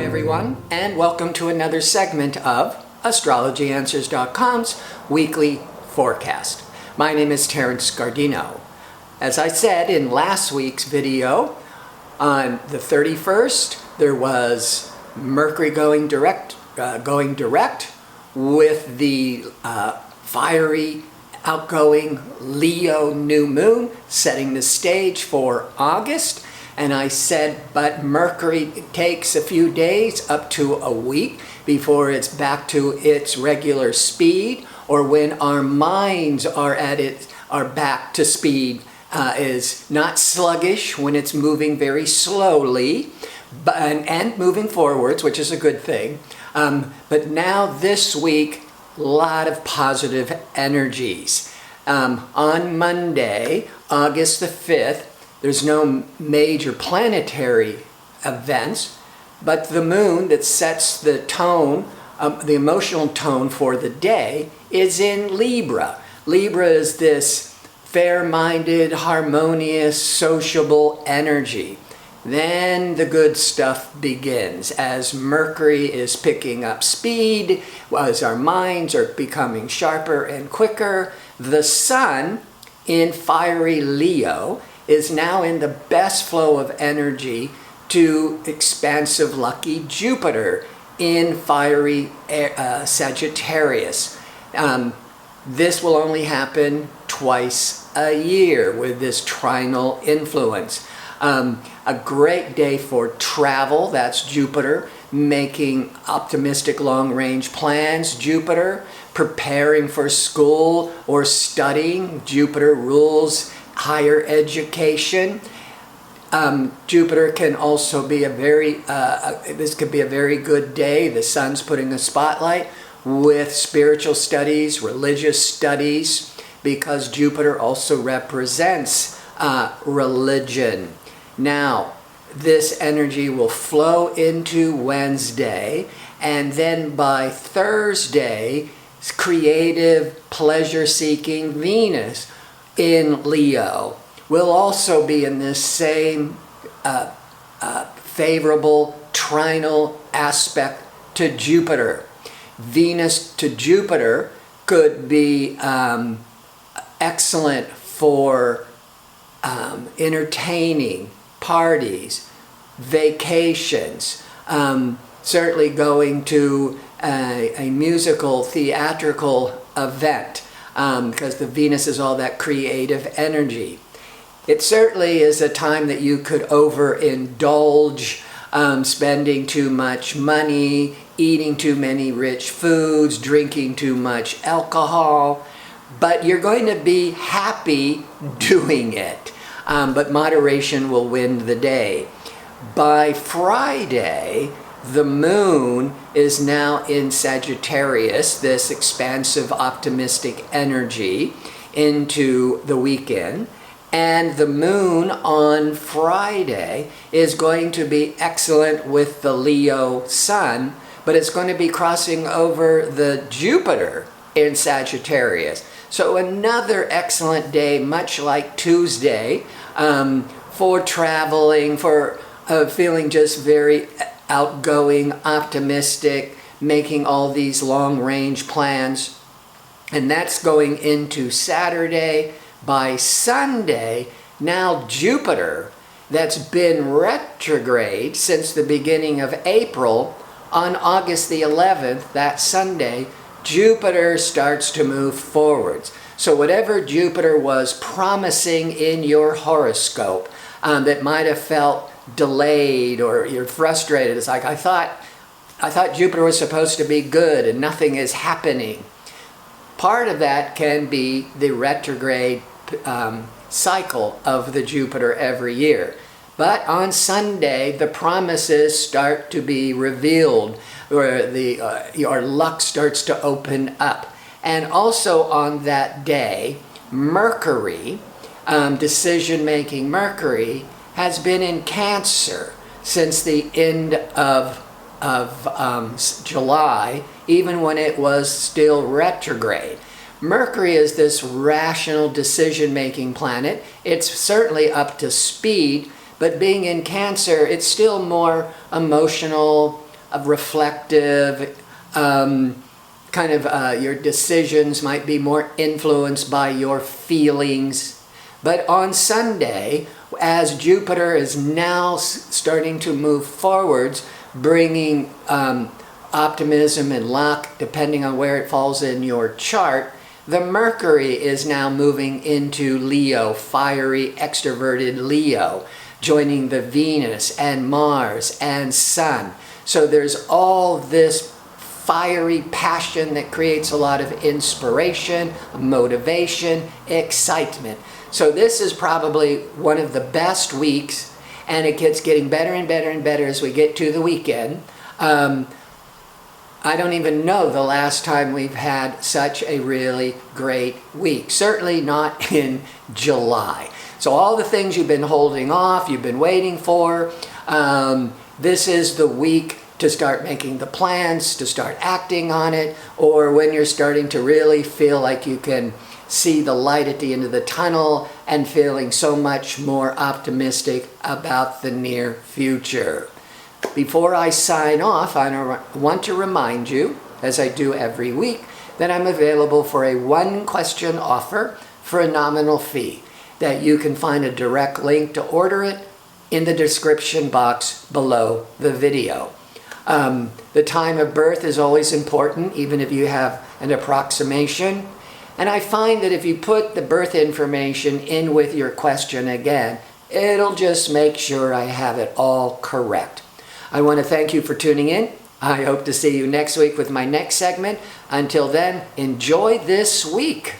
everyone, and welcome to another segment of AstrologyAnswers.com's weekly forecast. My name is Terrence Gardino. As I said in last week's video, on the 31st, there was Mercury going direct with the fiery, outgoing Leo new moon, setting the stage for August. And I said, but Mercury takes a few days, up to a week, before it's back to its regular speed, or when our minds are back to speed, is not sluggish, when it's moving very slowly, and moving forwards, which is a good thing. But now this week, a lot of positive energies. On Monday, August the 5th, there's no major planetary events, but the moon that sets the tone, the emotional tone for the day, is in Libra. Libra is this fair-minded, harmonious, sociable energy. Then the good stuff begins as Mercury is picking up speed, as our minds are becoming sharper and quicker. The Sun in fiery Leo is now in the best flow of energy to expansive lucky Jupiter in fiery Sagittarius. This will only happen twice a year with this trinal influence. A great day for travel, that's Jupiter, making optimistic long-range plans, Jupiter, preparing for school or studying, Jupiter rules higher education. Jupiter can also be this could be a very good day. The Sun's putting a spotlight with spiritual studies, religious studies, because Jupiter also represents religion. Now, this energy will flow into Wednesday, and then by Thursday, creative, pleasure-seeking Venus in Leo will also be in this same favorable trinal aspect to Jupiter. Venus to Jupiter could be excellent for entertaining, parties, vacations, certainly going to a musical, theatrical event, because the Venus is all that creative energy. It certainly is a time that you could overindulge, spending too much money, eating too many rich foods, drinking too much alcohol, but you're going to be happy doing it. But moderation will win the day. By Friday, the moon is now in Sagittarius, this expansive, optimistic energy, into the weekend. And the moon on Friday is going to be excellent with the Leo Sun, but it's going to be crossing over the Jupiter in Sagittarius. So another excellent day, much like Tuesday, for traveling, for feeling just very outgoing, optimistic, making all these long-range plans. And that's going into Saturday. By Sunday, now Jupiter, that's been retrograde since the beginning of April, on August the 11th, that Sunday, Jupiter starts to move forwards. So whatever Jupiter was promising in your horoscope that might have felt delayed or you're frustrated, it's like, I thought Jupiter was supposed to be good and nothing is happening. Part of that can be the retrograde cycle of the Jupiter every year. But on Sunday, the promises start to be revealed, or your luck starts to open up. And also on that day, Mercury, decision-making Mercury, has been in Cancer since the end of July, even when it was still retrograde. Mercury is this rational decision-making planet. It's certainly up to speed, but being in Cancer, it's still more emotional, reflective, your decisions might be more influenced by your feelings. But on Sunday, as Jupiter is now starting to move forwards, bringing optimism and luck, depending on where it falls in your chart, the Mercury is now moving into Leo, fiery, extroverted Leo, joining the Venus and Mars and Sun. So there's all this fiery passion that creates a lot of inspiration, motivation, excitement. So this is probably one of the best weeks, and it gets getting better and better and better as we get to the weekend. I don't even know the last time we've had such a really great week. Certainly not in July. So all the things you've been holding off, you've been waiting for, this is the week to start making the plans, to start acting on it, or when you're starting to really feel like you can see the light at the end of the tunnel and feeling so much more optimistic about the near future. Before I sign off, I want to remind you, as I do every week, that I'm available for a one-question offer for a nominal fee, that you can find a direct link to order it in the description box below the video. The time of birth is always important, even if you have an approximation. And I find that if you put the birth information in with your question again, it'll just make sure I have it all correct. I want to thank you for tuning in. I hope to see you next week with my next segment. Until then, enjoy this week.